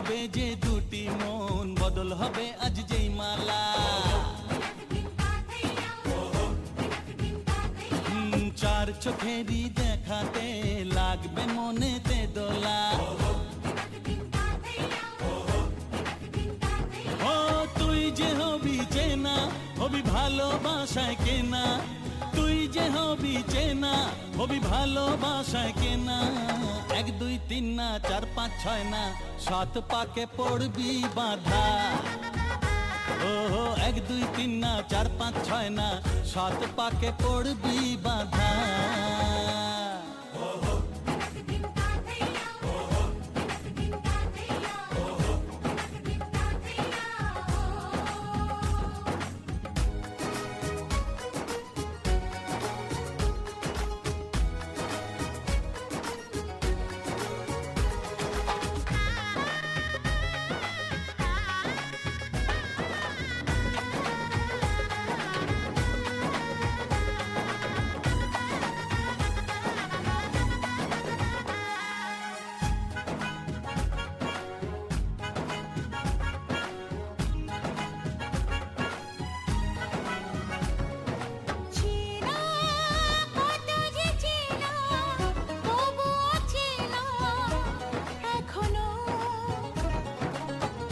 হবে যে দুটি মন, বদল হবে আজ যেই মালা। চার চোখেরই দেখাতে লাগবে মনেতে দোলা। ও তুই যে হবি চেনা, হবি ভালোবাসায় কেনা। তুই যে হবি চেনা, হবি ভালোবাসায় কেনা। 1 2 3 না 4 5 6 না 7 পাকে পড়বি বাঁধা। ও 1 2 3 না 4 5 6 না 7 পাকে পড়বি বাঁধা।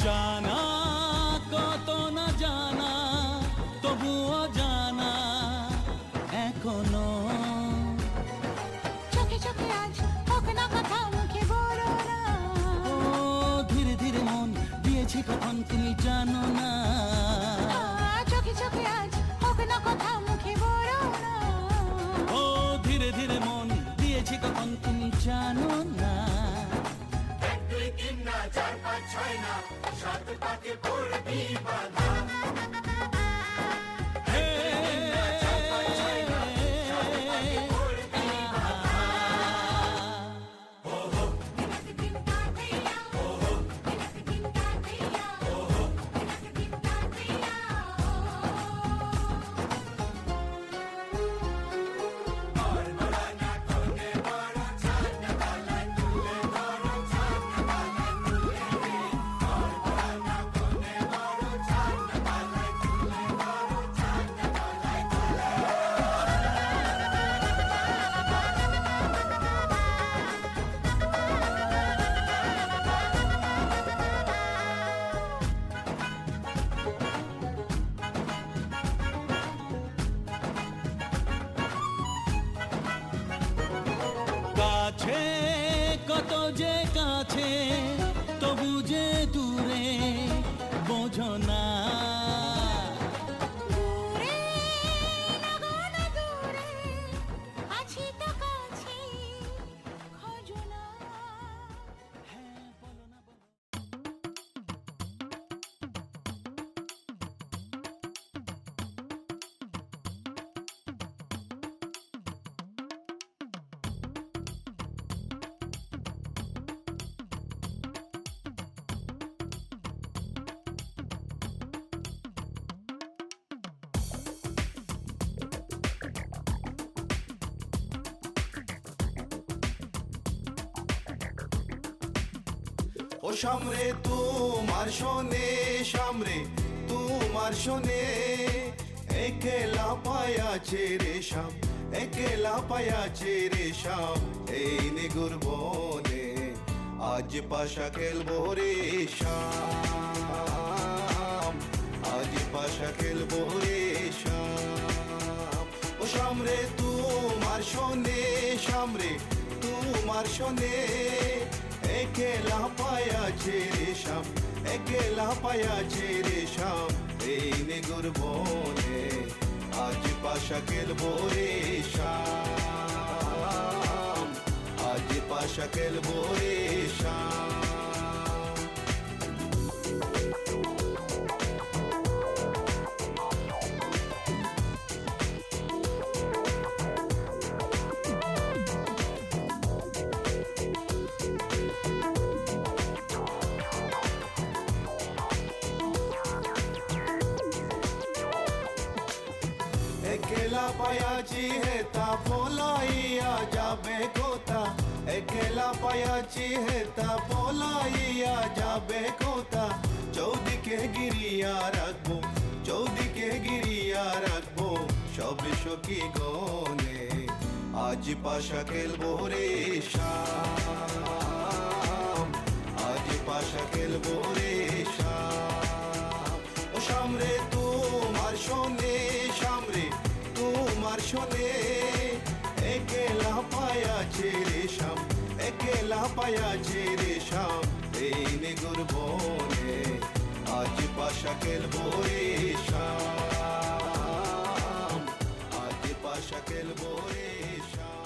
জানা কত না জানা, তবুও জানা এখনো। চোখে চোখে আজ হোক না কথা, মুখে বলো না। ও ধীরে ধীরে মন দিয়েছি কখন তুমি জানো না। চোখে চোখে আজ হোক না কথা, মুখে বলো না। ও ধীরে ধীরে মন দিয়েছি কখন তুমি জানো না। 1 2 3 না 4 5 6 না 7 পাকে পড়বি বাঁধা। কাছে কত যে কাছে, তবু যে দূরে বোঝো না। দূরে লাগো না দূরে, আছি তো কাছে, খোঁজো না। হ্যাঁ বলো না বলো। ও সামরে তোমার শোনে, সামরে তোমার শোনে। একেলা পায়াছে রে শাম, একেলা পায়াছে রে শাম। এই নিগুর বনে আজ পাশা খেলবো রে শাম, আজ পাশা খেলবো রে শাম। ও সামরে তোমার শোনে, সামরে তোমার শোনে। একেলা পায়াছে রে শাম, একেলা পায়াছে রে শাম। এই নিগুর বনে আজ পাশা খেলবো রে শাম, আজ পাশা খেলবো রে শাম। একেলা পায়াছি হেতা, পলাইয়া যাবে কোথা। একলা পায়াছি হেতা পলাইয়া যাবে কোথা চৌদিকে গিরিয়া রাখবো চৌদিকে গিরিয়া রাখবো সব সখী গনে আজ পাশা খেলবো রে শাম আজ পাশা খেলবো রে শাম ও শাম রে তোমার শোনে শাম রে তোমার শোনে একলা পায়াছে রে শাম একলা পায়াছে রে শাম এই নিগুর বনে আজ পাশা খেলবো রে শাম আজ পাশা খেলবো রে শাম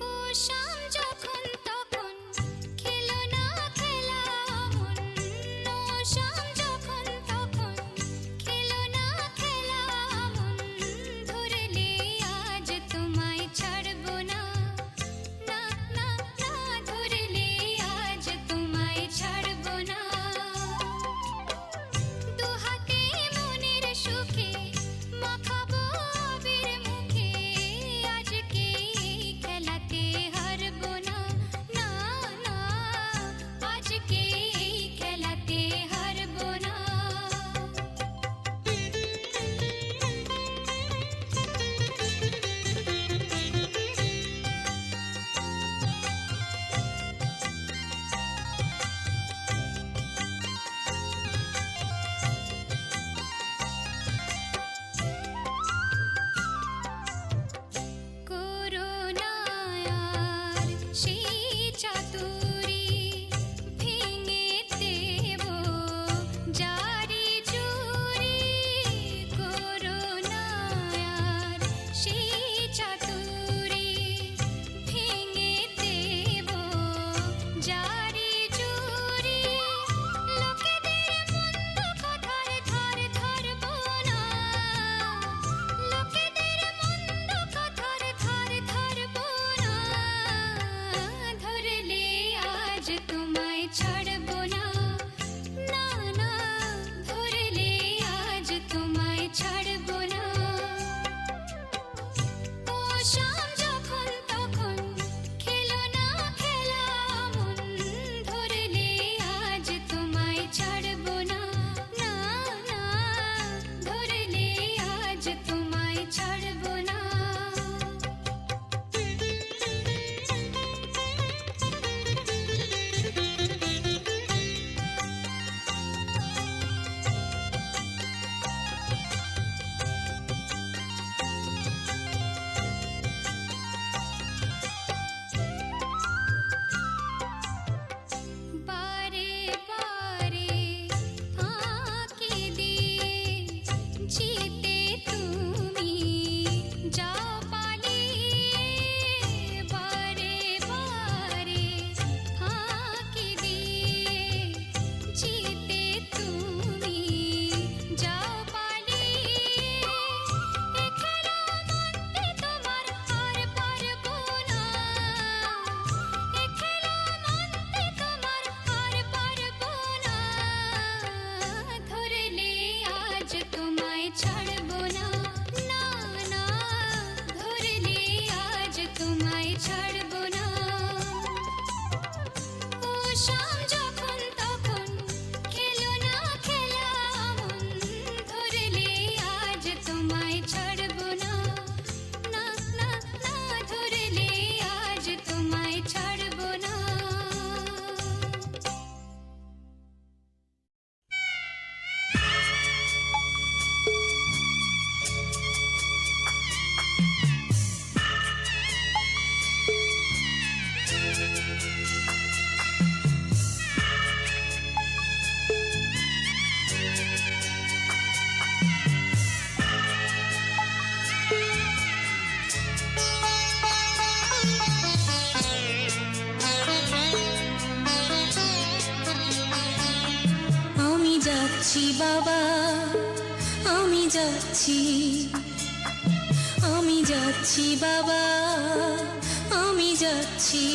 ও শাম যখন তখন খেলো না খেলা মন ও শাম যখন তখন খেলো না খেলা মন ধরলে আজ তোমায় ছাড়বো না না না না ধরলে আজ তোমায় ছাড়বো না দুহাতে মনের সুখে মাখাবো আবির মুখে আজকে এই খেলাতে হারবো না না না আজকে এই খেলাতে হারবো না করুণায়ার সেই চাতুরি ভেঙে দেব জারি জুরি করুণায়ার সেই চাতুরি ভেঙে দেব জারি জুরি লোকেদের মন্দ কথার ধার ধরবো না লোকেদের মন্দ কথার ধার ধরবো না ধরলে আজ তোমায় ছাড়বো না না না ধরলে আজ তোমায় ছাড়বো না ও শাম যখন তখন খেলো না খেলা মন ধরলে আজ তোমায় ছাড়বো না না না ধরলে আজ তোমায় ছাড়বো না বারে বারে ফাঁকি দিয়ে জিতে তুমি যাও পালিয়ে বারে বারে ফাঁকি দিয়ে জিতে তুমি যাও পালিয়ে এখানে মানতে তোমার আর পারবো না এখানে মানতে তোমার আর পারবো না ধরলে আজ তোমায় ছাড়বো না না না ধরলে আজ তোমায় ছাড়বো না ও শাম যখন তখন খেলো না খেলা মন ধরলে আজ তোমায় ছাড়বো না না না না ধরলে আজ তোমায় ছাড়বো না যাচ্ছি বাবা, আমি যাচ্ছি, আমি যাচ্ছি বাবা, আমি যাচ্ছি।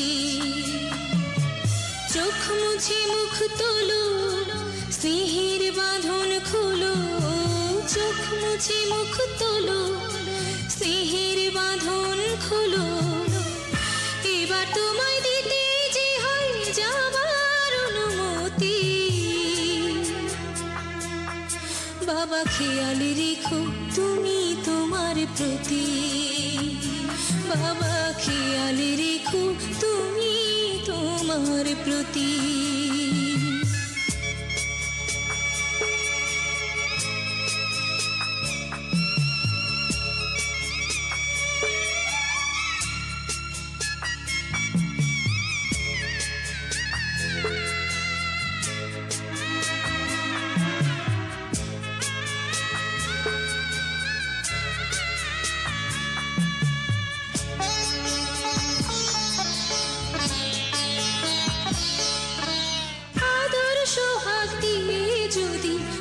চোখ মুছে মুখ তোলো, স্নেহের বাঁধন খোলো, চোখ মুছে মুখ তোলো, স্নেহের বাঁধন খোলো। এবার তোমায় দিতে যে হয় যাবার অনুমতি। বাবা খেয়াল রেখো তুমি তোমার প্রতি, বাবা খেয়াল রেখো তুমি তোমার প্রতি।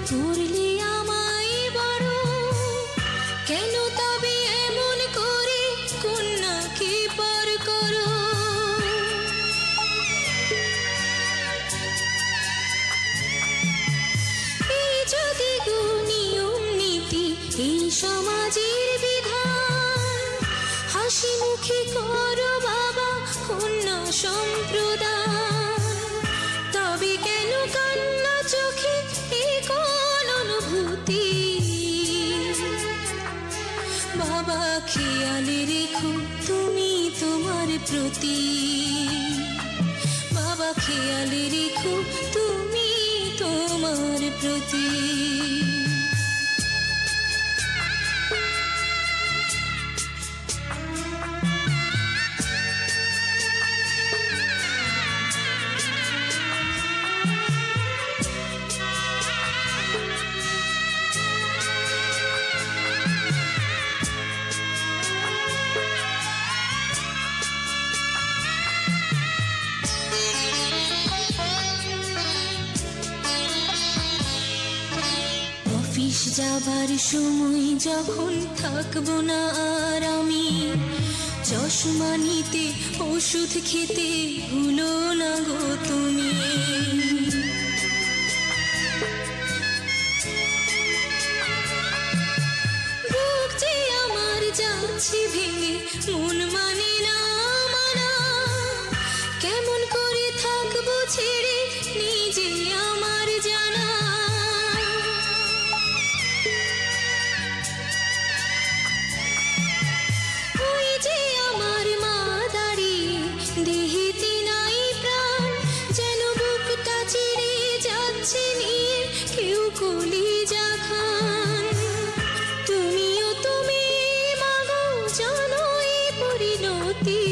করলে আমায় বড়, কেন তবে এমন করে কন্যাকে পর করো? এই যদি নিয়ম নীতি, এই সমাজের বিধান, হাসি মুখে করো বাবা কন্যা সম্প্রদান। তবে কেন কান্না চোখে অনুভূতি? বাবা খেয়াল রেখো তুমি তোমার প্রতি, বাবা খেয়াল রেখো তুমি তোমার প্রতি। অফিস যাবার সময় যখন থাকবো না আর আমি, চশমা নিতে ওষুধ খেতে ভুলো না গো তুমি। বুক যে আমার যাচ্ছে ভেঙে, মন মানে না মানা, কেমন করে থাকবো ছেড়ে নিজে আমার জানা। ওই যে আমার মা দাঁড়িয়ে, দেহেতে নাই প্রাণ, যেন বুকটা চিরে যাচ্ছে নিয়ে কেউ কলিজা খান। তুমিও তুমি মাগো জানো এই পরিণতি।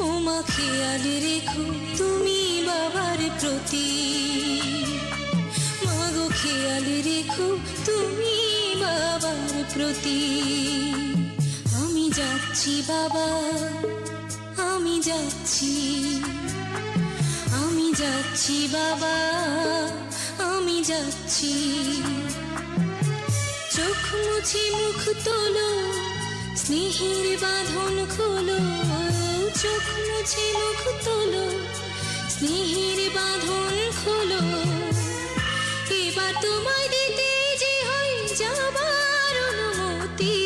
ও মা খেয়াল রেখো তুমি বাবার প্রতি, মাগো খেয়াল রেখো তুমি বাবার প্রতি। আমি যাচ্ছি বাবা, আমি যাচ্ছি, আমি যাচ্ছি বাবা, আমি যাচ্ছি। চোখ মুছে মুখ তোলো, স্নেহের বাঁধন খোলো, চোখ মুছে মুখ তোলো, স্নেহের বাঁধন খোলো। এবার তোমায় দিতে যে হয় যাবার অনুমতি।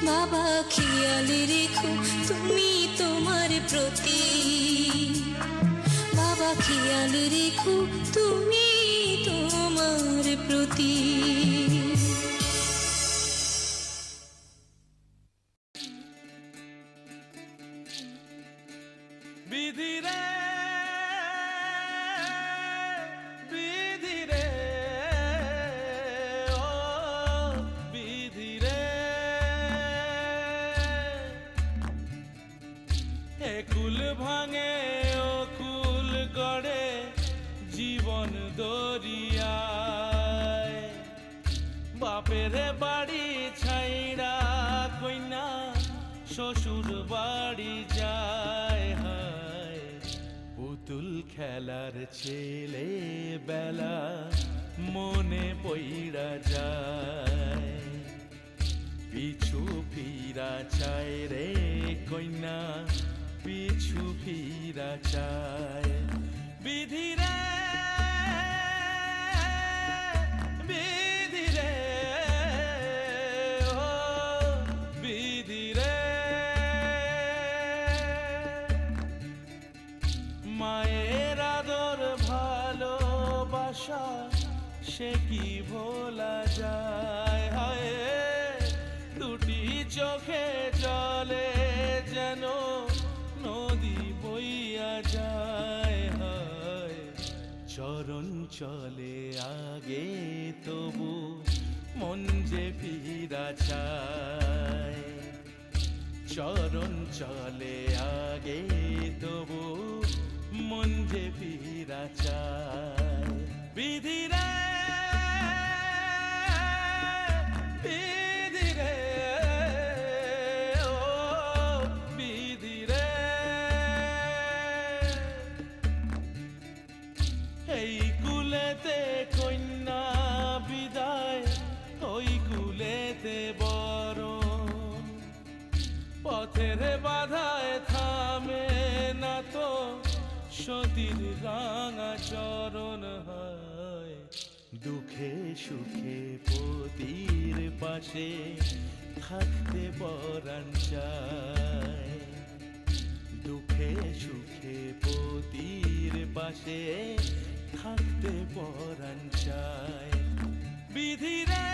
বাবা খেয়াল রেখো তুমি তোমার প্রতি, বাবা খেয়াল রেখো তুমি তোমার প্রতি। বিধি রে, বিধি রে, ও বিধি রে, এ কুল ভাঙে ও কুল গড়ে জীবন দরিয়ায়। বাপের বাড়ি ছাইড়া কইনা শ্বশুর বাড়ি যায়, হায় পুতুল খেলার ছেলে বেলা মনে পইড়া যায়, পিছু ফিরা চায় রে কন্যা, পিছু ফিরা চায়। বিধিরে বিধিরে ও বিধিরে, মায়ের আদর ভালোবাসা সে কি ভোলা যায়। হায় দুটি চোখে জলে যেন নদী বইয়া যায়। হায় চরণ চলে আগে তবু মন যে ফিরা চায়, চরণ চলে আগে তবু মন যে ফিরা চায়। বিধিরে বিধিরে ও বিধিরে, এই কুলেতে কন্যা বিদায়, ওই কুলেতে বরণ, পথের বাধায় থামে না তো সতীর রাঙা চরণ। হয় দুঃখে সুখে পতির পাশে থাকতে পরাণ চায়, দুঃখে সুখে পতির পাশে থাকতে পরাণ চায়। বিধিরে